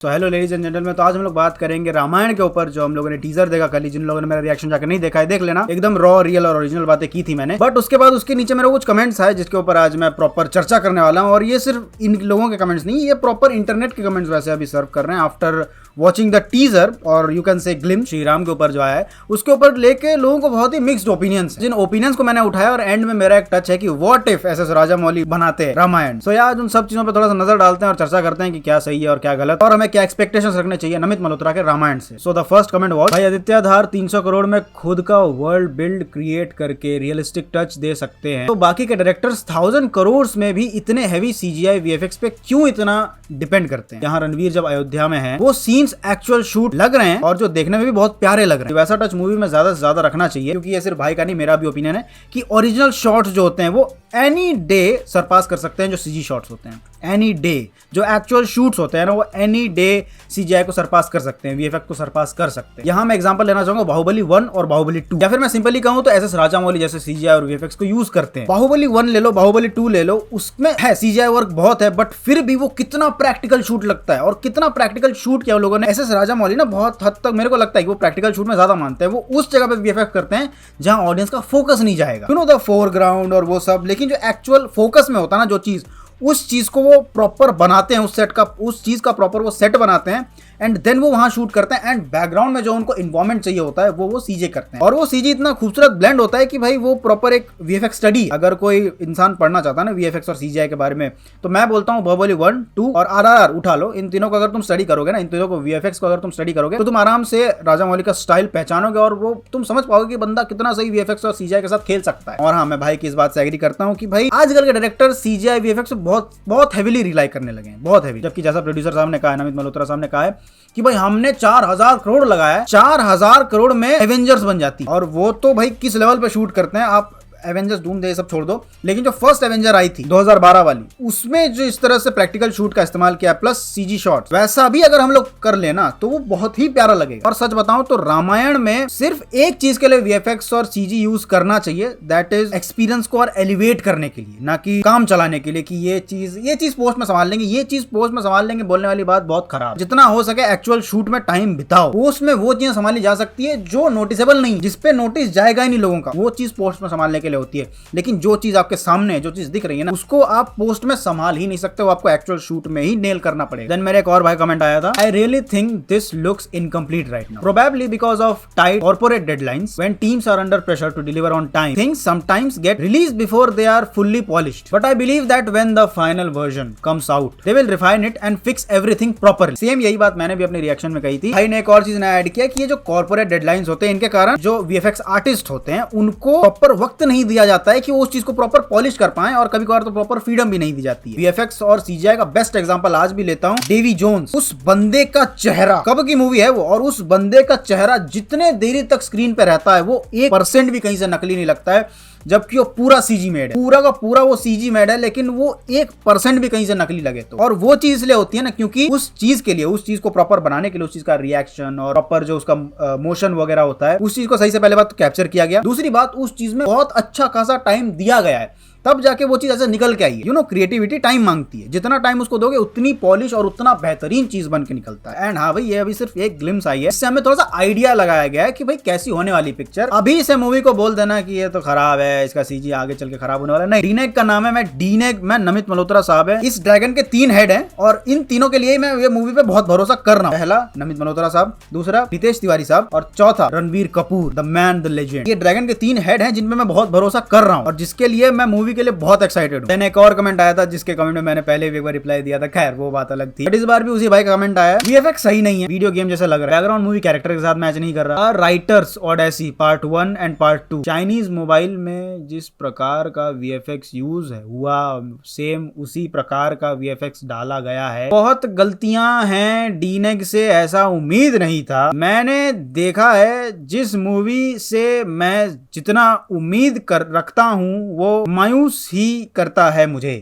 तो hello ladies and gentleman, तो आज हम लोग बात करेंगे रामायण के ऊपर। जो हम लोगों ने टीजर देखा कल ही, जिन लोगों ने मेरा रिएक्शन जाकर नहीं देखा है देख लेना, एकदम रॉ रियल और ओरिजिनल बातें की थी मैंने। बट उसके बाद उसके नीचे मेरे कुछ कमेंट्स आए जिसके ऊपर आज मैं प्रॉपर चर्चा करने वाला हूँ। और ये सिर्फ इन लोगों के कमेंट्स नहीं, ये प्रॉपर इंटरनेट के कमेंट्स वैसे अभी सर्व कर रहे हैं आफ्टर वॉचिंग द टीजर और you can say glimpse Shri Ram के ऊपर जो आया है उसके ऊपर लेके लोगों को बहुत ही मिक्स्ड ओपिनियंस हैं। जिन ओपिनियंस को मैंने उठाया और एंड में मेरा एक टच है कि what if S S Rajamouli बनाते हैं रामायण। सो यार उन सब चीजों पे थोड़ा सा नजर डालते हैं और चर्चा करते हैं कि क्या सही है और क्या गलत, और हमें क्या एक्सपेक्टेशंस रखने चाहिए नमित मल्होत्रा के रामायण से। So the first comment was, भाई आदित्य धार 300 करोड़ में खुद का वर्ल्ड बिल्ड क्रिएट करके रियलिस्टिक टच दे सकते हैं, तो बाकी के डायरेक्टर्स 1000 करोड़ में भी इतने हैवी सीजीआई वीएफएक्स पे क्यों इतना डिपेंड करते हैं। यहाँ रणवीर जब अयोध्या में है वो सीन्स एक्चुअल शूट लग रहे हैं और जो देखने में भी बहुत प्यारे लग रहे हैं। वैसा टच मूवी में ज्यादा से ज्यादा रखना चाहिए, क्योंकि ये सिर्फ भाई का नहीं मेरा भी ओपिनियन है कि ओरिजिनल शॉट्स जो होते हैं वो एनी डे सरपास कर सकते हैं जो सीजी शॉट्स होते हैं। एनी डे जो एक्चुअल शूट्स होते हैं ना वो एनी डे सीजीआई को सरपास कर सकते हैं, वीएफएक्स को सरपास कर सकते हैं। यहाँ मैं एग्जांपल लेना चाहूंगा बाहुबली 1 और बाहुबली 2, या फिर मैं सिंपली कहूं तो एसएस राजामौली जैसे सीजीआई और वीएफएक्स को यूज करते हैं। बाहुबली 1 ले लो, बाहुबली 2 ले लो, उसमें है सीजीआई वर्क बहुत है, बट फिर भी वो कितना प्रैक्टिकल शूट लगता है और कितना प्रैक्टिकल शूट किया लोगों ने। एसएस राजामौली ना बहुत हद तक मेरे को लगता है कि वो प्रैक्टिकल शूट में ज्यादा मानते हैं। वो उस जगह पे वीएफएक्स करते हैं जहां ऑडियंस का फोकस नहीं जाएगा, यू नो द फोरग्राउंड और वो सब, लेकिन जो एक्चुअल फोकस में होता है ना जो चीज, उस चीज को वो प्रॉपर बनाते हैं, उस सेट का, उस चीज का प्रॉपर वो सेट बनाते हैं एंड देन वो वहां शूट करते हैं। एंड बैकग्राउंड में जो उनको इन्वायरमेंट चाहिए होता है वो सीजे करते हैं, और वो सीजे इतना खूबसूरत ब्लेंड होता है कि भाई वो प्रॉपर एक वीएफएक्स स्टडी, अगर कोई इंसान पढ़ना चाहता है ना वीएफएक्स और सीजीआई के बारे में, तो मैं बोलता हूँ बाहुबली 1, 2 और आरआरआर उठा लो। इन तीनों को अगर तुम स्टडी करोगे ना, इन तीनों को वीएफएक्स को अगर तुम स्टडी करोगे तो तुम आराम से राजामौली का स्टाइल पहचानोगे और वो तुम समझ पाओगे कि बंदा कितना सही वीएफएक्स और सीजीआई के साथ खेल सकता है। और हाँ, मैं भाई की इस बात से एग्री करता हूँ कि भाई आजकल के डायरेक्टर सीजीआई वीएफएक्स बहुत बहुत हेवीली रिलाई करने लगे हैं, बहुत हेवी। जबकि जैसा प्रोड्यूसर साहब ने कहा है, नमित मल्होत्रा साहब ने कहा है कि भाई हमने 4000 करोड़ लगाया है, 4000 करोड़ में एवेंजर्स बन जाती, और वो तो भाई किस लेवल पे शूट करते हैं। आप एवेंजर्स डूम दे सब छोड़ दो, लेकिन जो फर्स्ट एवेंजर आई थी 2012 वाली, उसमें जो इस तरह से प्रैक्टिकल शूट का इस्तेमाल किया प्लस सीजी शॉट्स, वैसा भी अगर हम लोग कर लेना तो वो बहुत ही प्यारा लगेगा। और सच बताऊं तो रामायण में सिर्फ एक चीज के लिए वीएफएक्स और सीजी यूज करना चाहिए, दैट इज एक्सपीरियंस को और एलिवेट करने के लिए, ना कि काम चलाने के लिए कि ये चीज पोस्ट में संभाल लेंगे, ये चीज पोस्ट में संभाल लेंगे, बोलने वाली बात बहुत खराब। जितना हो सके एक्चुअल शूट में टाइम बिताओ, पोस्ट में वो चीजें संभाली जा सकती है जो नोटिसेबल नहीं, जिसपे नोटिस जाएगा ही नहीं लोगों का, वो चीज पोस्ट में संभालने के लिए होती है। लेकिन जो चीज आपके सामने है, जो चीज दिख रही है ना, उसको आप पोस्ट में संभाल ही नहीं सकते, वो आपको एक्चुअल शूट में ही नेल करना पड़ेगा। देन मेरे एक और भाई कमेंट आया था, I really think this looks incomplete right now, probably because of tight corporate deadlines, when teams are under pressure to deliver on time, things sometimes get released before they are fully polished, but I believe that when the final version comes out they will refine it and fix everything properly. Same यही बात मैंने भी अपने reaction में कही थी। भाई ने एक और चीज नया ऐड किया कि ये जो कॉर्पोरेट डेडलाइंस होते हैं, इनके कारण जो वीएफएक्स आर्टिस्ट होते हैं उनको प्रॉपर वक्त नहीं दिया जाता है कि वो उस चीज को प्रॉपर पॉलिश कर पाए, और कभी कभार तो प्रॉपर फ्रीडम भी नहीं दी जाती है। वीएफएक्स और सीजीआई का बेस्ट एग्जांपल आज भी लेता हूं, डेवी जोन्स। उस बंदे का चेहरा, कब की मूवी है वो, और उस बंदे का चेहरा जितने देरी तक स्क्रीन पे रहता है वो 1% भी कहीं से नकली नहीं लगता है, जबकि वो पूरा सीजी मेड है, पूरा का पूरा वो सीजी मेड है, लेकिन वो 1% भी कहीं से नकली लगे तो। और वो चीज इसलिए होती है ना क्योंकि उस चीज के लिए, उस चीज को प्रॉपर बनाने के लिए, उस चीज का रिएक्शन और प्रॉपर जो उसका मोशन वगैरह होता है, उस चीज को सही से पहले बात तो कैप्चर किया गया, दूसरी बात उस चीज में बहुत अच्छा खासा टाइम दिया गया है, तब जाके वो चीज ऐसे निकल के आई है। यू नो क्रिएटिविटी टाइम मांगती है, जितना टाइम उसको दोगे उतनी पॉलिश और उतना बेहतरीन चीज बन के निकलता है। एंड हाँ भाई, ये अभी सिर्फ एक ग्लिम्स आई है, इससे हमें थोड़ा सा आइडिया लगाया गया है कि भाई कैसी होने वाली पिक्चर। अभी से मूवी को बोल देना कि ये तो खराब है, इसका सीजी आगे चल के खराब होने वाला है, नहीं। डीनेग का नाम है, मैं नमित मल्होत्रा साहब है, इस ड्रैगन के 3 हेड हैं और इन तीनों के लिए मैं ये मूवी पे बहुत भरोसा कर रहा हूँ। पहला नमित मल्होत्रा साहब, दूसरा रितेश तिवारी साहब, और चौथा Ranveer Kapoor, the man the legend. ये ड्रैगन के 3 हेड हैं जिनपे मैं बहुत भरोसा कर रहा हूँ और जिसके लिए मैं मूवी के लिए बहुत एक्साइटेड। देन एक और कमेंट आया था जिसके कमेंट में मैंने पहले भी एक बार रिप्लाई दिया था, खैर वो बात अलग थी, बट इस बार भी उसी भाई का कमेंट आया, वीएफएक्स सही नहीं है, वीडियो गेम जैसा लग रहा है, बैकग्राउंड मूवी कैरेक्टर के साथ मैच नहीं कर रहा। Writers Odyssey part 1 and part 2, Chinese mobile में जिस प्रकार का वीएफएक्स यूज है हुआ, सेम उसी प्रकार का वीएफएक्स डाला गया है। बहुत गलतियां हैं, डीनेग से ऐसा उम्मीद नहीं था। मैंने देखा है जिस मूवी से मैं जितना उम्मीद रखता हूं वो मायूस ही करता है मुझे।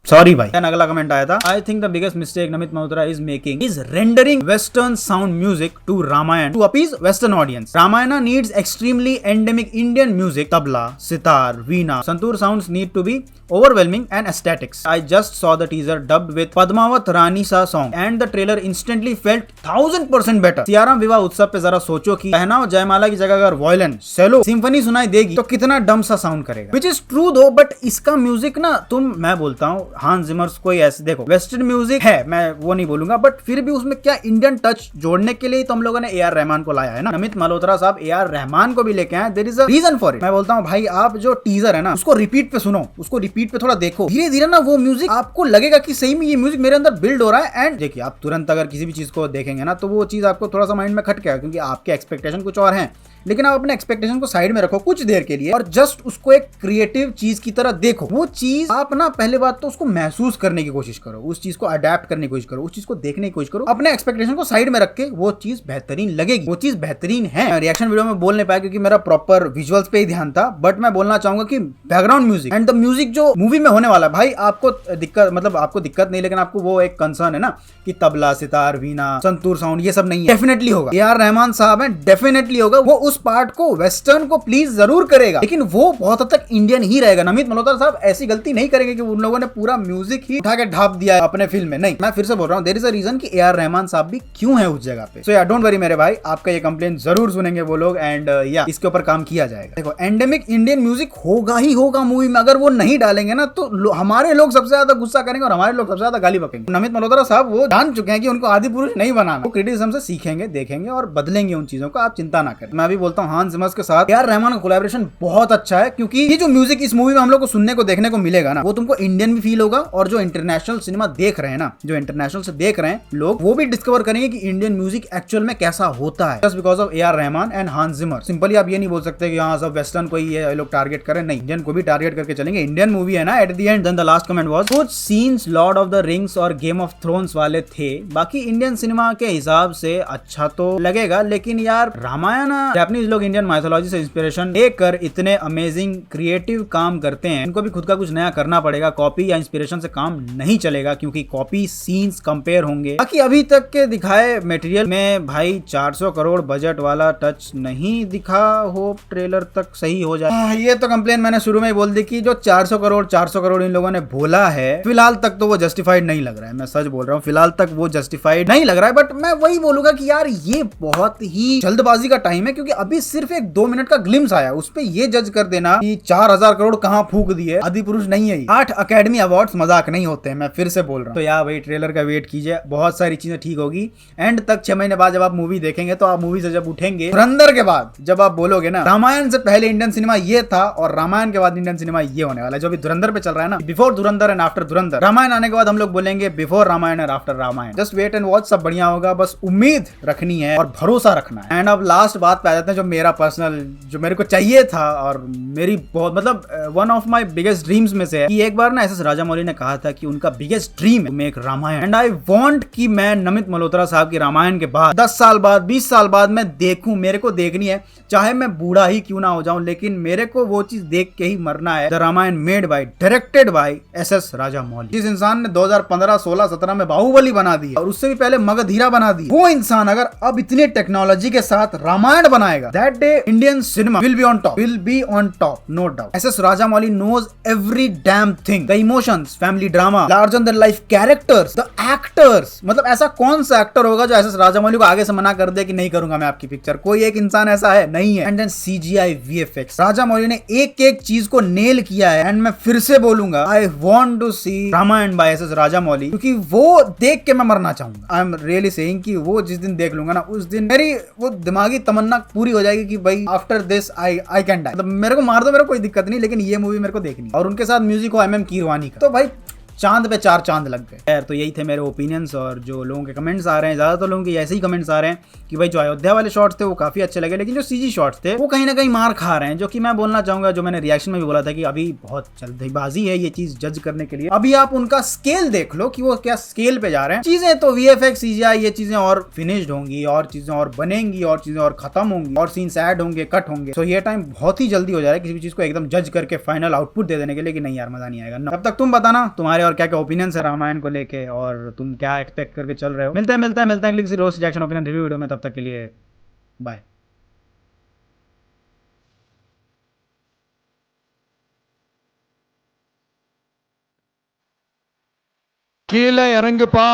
सॉरी भाई। अगला कमेंट आया था, I think the biggest mistake Namit Malhotra is making is rendering western sound music to Ramayana to appease western audience. Ramayana needs extremely endemic Indian music, tabla, sitar, veena, santoor sounds need to be overwhelming and aesthetics. I just saw the teaser dubbed with Padmavat Rani Sa song and the trailer instantly felt 1000% better. Siyaram विवाह उत्सव पे जरा सोचो कि पहनाव जयमाला की जगह अगर वायलिन, सेलो, सिम्फनी सुनाई देगी तो कितना डम सा साउंड करेगा। Which is true though, but इसका म्यूजिक ना मैं बोलता हूँ हांस जिमर्स कोई ऐसे देखो वेस्टर्न म्यूजिक है, मैं वो नहीं बोलूंगा, बट फिर भी उसमें क्या इंडियन टच जोड़ने के लिए तो हम लोगों ने ए आर रहमान को लाया है ना। नमित मल्होत्रा साहब ए आर रहमान को भी लेके आए, there is a reason for it. मैं बोलता हूँ भाई आप जो टीजर है ना उसको रिपीट पे सुनो, उसको रिपीट पे थोड़ा देखो, धीरे धीरे ना वो म्यूजिक आपको लगेगा कि सही में ये म्यूजिक मेरे अंदर बिल्ड हो रहा है। एंड देखिए आप तुरंत अगर किसी भी चीज को देखेंगे ना तो वो चीज आपको थोड़ा सा माइंड में खटकेगा, क्योंकि आपके एक्सपेक्टेशन कुछ और हैं, लेकिन आप अपने एक्सपेक्टेशन को साइड में रखो कुछ देर के लिए और जस्ट उसको एक क्रिएटिव चीज की तरह देखो। वो चीज आप ना पहले बात तो उसको महसूस करने की कोशिश करो, उस चीज को अडेप्ट करने की कोशिश करो, उस चीज को देखने की कोशिश करो, अपने एक्सपेक्टेशन को साइड में रख के वो चीज बेहतरीन लगेगी, वो चीज बेहतरीन है। रिएक्शन वीडियो में बोल नहीं पाया क्योंकि मेरा प्रॉपर विजुअल्स पे ही ध्यान था, बट मैं बोलना चाहूंगा कि background music and the music जो मूवी में होने वाला है भाई, आपको दिक्कत मतलब आपको दिक्कत नहीं, लेकिन आपको वो एक कंसर्न है ना कि तबला, सितार, वीणा, संतूर साउंड ये सब नहीं है, डेफिनेटली होगा। ए आर रहमान साहब है, डेफिनेटली होगा, वो उस पार्ट को वेस्टर्न को प्लीज जरूर करेगा, लेकिन वो बहुत हद तक इंडियन ही रहेगा। नमित मल्होत्रा साहब ऐसी गलती नहीं करेंगे कि उन लोगों ने पूरा म्यूजिक ही उठा के ढाप दिया है अपने फिल्म में, नहीं। मैं फिर से बोल रहा हूँ देयर इज अ रीजन कि ए आर रहमान साहब भी क्यों है उस जगह पे। सो या डोंट वरी मेरे भाई, आपका ये कंप्लेन जरूर सुनेंगे वो लोग एंड या इसके ऊपर काम किया जाएगा। देखो एंडेमिक इंडियन म्यूजिक होगा ही होगा मूवी में, अगर वो नहीं डालेंगे ना तो हमारे लोग सबसे ज्यादा गुस्सा करेंगे और हमारे लोग सबसे ज्यादा गाली बकेंगे। नमित मल्होत्रा साहब वो जान चुके हैं कि उनको आदि पुरुष नहीं बनाना, वो क्रिटिसिज्म से सीखेंगे, देखेंगे और बदलेंगे उन चीजों को, आप चिंता ना करें। मैं भी बोलता हूँ हांस जिमर के साथ ए आर रहमान कोलैबोरेशन बहुत अच्छा है, क्योंकि ये जो म्यूजिक इस मूवी में हम लोग को सुनने को देखने को मिलेगा ना वो तुमको इंडियन भी फील होगा, और जो इंटरनेशनल सिनेमा देख रहे हैं ना, जो इंटरनेशनल से देख रहे हैं लोग, वो भी डिस्कवर करेंगे कि इंडियन म्यूजिक एक्चुअल में कैसा होता है, just because of A R Rahman and Hans Zimmer. Simply आप ये नहीं बोल सकते कि यहाँ सब वेस्टर्न को ही ये लोग टारगेट करें, नहीं, इंडियन को भी टारगेट करके चलेंगे, इंडियन मूवी है ना at the end. Then the last comment was कुछ scenes Lord of the Rings और गेम ऑफ थ्रोन्स वाले थे, बाकी इंडियन सिनेमा के हिसाब से अच्छा तो लगेगा, लेकिन यार रामायण जापानीज लोग इंडियन माइथोलॉजी से इंस्पिरेशन लेकर इतने अमेजिंग क्रिएटिव काम करते हैं, इनको भी खुद का कुछ नया करना पड़ेगा, कॉपी या इंस्पिरेशन से काम नहीं चलेगा, क्योंकि कॉपी सीन्स कंपेयर होंगे। बाकी अभी तक के दिखाए मटेरियल में भाई 400 करोड़ बजट वाला टच नहीं दिखा, होप ट्रेलर तक सही हो जाए। ये तो कंप्लेन मैंने शुरू में ही बोल दी कि जो 400 करोड़ इन लोगों ने बोला है, फिलहाल तक तो वो जस्टिफाइड नहीं लग रहा है, मैं सच बोल रहा हूँ, फिलहाल तक वो जस्टिफाइड नहीं लग रहा है। बट मैं वही बोलूंगा कि यार ये बहुत ही जल्दबाजी का टाइम है, क्योंकि अभी सिर्फ एक 2 मिनट का ग्लिम्स आया, उस पे ये जज कर देना कि 4000 करोड़ कहाँ फूक दिए, आदि पुरुष नहीं है। 8 अकेडमी अवार्ड्स मजाक नहीं होते हैं, मैं फिर से बोल रहा हूँ। तो यार भाई ट्रेलर का वेट कीजिए, बहुत सारी चीजें ठीक होगी। एंड तक 6 महीने बाद जब आप मूवी देखेंगे तो आप मूवी से जब उठेंगे, धुरंधर के बाद जब आप बोलोगे ना रामायण से पहले इंडियन सिनेमा ये था और रामायण के बाद इंडियन सिनेमा ये होने वाला है, जो अभी धुरंधर पे चल रहा है ना, बिफोर धुरंधर एंड आफ्टर धुरंधर। रामायण आने के बाद हम लोग बोलेंगे before Ramayana and after Ramayana. Just wait and watch, सब बढ़िया होगा, बस उम्मीद रखनी है और भरोसा रखना है। एंड अब लास्ट बात पे आ जाते हैं, जो मेरा पर्सनल, जो मेरे को चाहिए था और मेरी बहुत मतलब one of my biggest dreams में से है, कि एक बार ना एस एस राजामौली ने कहा था कि उनका बिगेस्ट ड्रीम है make Ramayana, and I want कि मैं नमित मल्होत्रा साहब की रामायण के बाद 10 साल बाद 20 साल बाद मैं देखूं, मेरे को देखनी है, चाहे मैं बूढ़ा ही क्यों ना हो जाऊं, लेकिन मेरे को वो चीज देख के ही मरना है। The Ramayana made by, directed by S S Rajamouli, जिस इंसान ने 2015, 16, 17 में बाहुबली बना दी और उससे भी पहले मगधीरा बना दी, वो इंसान अगर अब इतनी टेक्नोलॉजी के साथ रामायण बनाएगा, that day Indian cinema will be on top, no doubt. S S Rajamouli knows every damn thing, the emotions, family drama, larger than life characters, the actors, मतलब ऐसा कौन सा एक्टर होगा जो एस एस राजामौली को आगे से मना कर दे कि नहीं करूंगा मैं आपकी पिक्चर, कोई एक इंसान ऐसा है नहीं है। And then CGI, VFX, Rajamouli ने एक एक चीज को नेल किया है। एंड मैं फिर से बोलूंगा, I want to see Ramayana by S S Rajamouli, क्योंकि वो देख के मैं मरना चाहूंगा। आई एम रियली सेइंग कि वो जिस दिन देख लूंगा ना, उस दिन मेरी वो दिमागी तमन्ना पूरी हो जाएगी कि भाई after this I can die. मतलब मेरे को मार दो, मेरे को कोई दिक्कत नहीं, लेकिन ये मूवी मेरे को देखनी, और उनके साथ म्यूजिक हो एमएम कीरवानी का, तो भाई चांद पे 4 चांद लग गए यार। तो यही थे मेरे ओपिनियंस, और जो लोगों के कमेंट्स आ रहे हैं, ज्यादातर लोगों के ऐसे ही कमेंट्स आ रहे हैं कि भाई जो अयोध्या वाले शॉट्स थे वो काफी अच्छे लगे, लेकिन जो सीजी शॉट्स थे वो कहीं ना कहीं मार खा रहे हैं, जो कि मैं बोलना चाहूंगा, जो मैंने रिएक्शन में भी बोला था कि अभी बहुत जल्दबाजी है ये चीज जज करने के लिए। अभी आप उनका स्केल देख लो कि वो क्या स्केल पे जा रहे हैं। चीजें तो वीएफएक्स, सीजीआई, ये चीजें और फिनिश्ड होंगी, और चीजें और बनेंगी, और चीजें और खत्म होंगी, और सीन्स ऐड होंगे, कट होंगे। तो ये टाइम बहुत ही जल्दी हो जा रहा है किसी भी चीज को एकदम जज करके फाइनल आउटपुट दे देने के लिए कि नहीं यार मजा नहीं आएगा। तब तक तुम बताना तुम्हारे तुम्हारे और क्या क्या ओपिनियंस है रामायण को लेके, और तुम क्या एक्सपेक्ट करके चल रहे हो। मिलता है किसी roast reaction opinion review video में, तब तक के लिए बाय। கீழே இறங்குப்பா